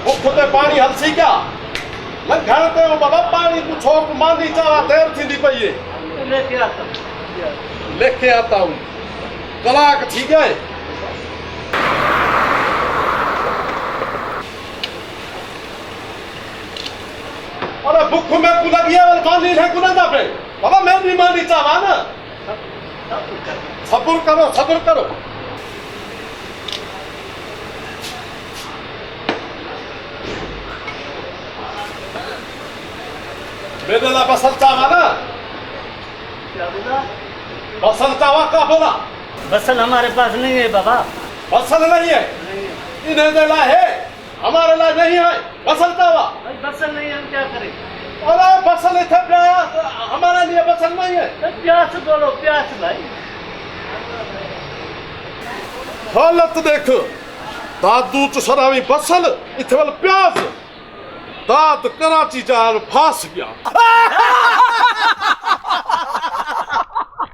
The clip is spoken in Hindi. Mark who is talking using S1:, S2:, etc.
S1: भुख ते पानी हलसी क्या लंघण ते बाबा पानी को छोक मांदी चावा देर थींदी पई लेके आता हूँ कलाक थी गए अरे भुख में को लगी है पानी है को ना पे बाबा मैं भी मांदी चावा ना सब्र करो मेरे ला बसल चावा ना
S2: क्या बोला?
S1: बसल चावा का बोला
S2: बसल हमारे पास नहीं है बाबा।
S1: बसल नहीं है इन्हें देला है हमारे ला नहीं है बसल चावा
S2: भाई बसल नहीं है हम क्या करें?
S1: अरे बसल इथे प्यास हमारे लिए बसल नहीं है
S2: तो प्यास बोलो प्यास भाई।
S1: हालत देख दादू च सरावी बसल इथे वाल प्याज दाद कराची जाल फास गया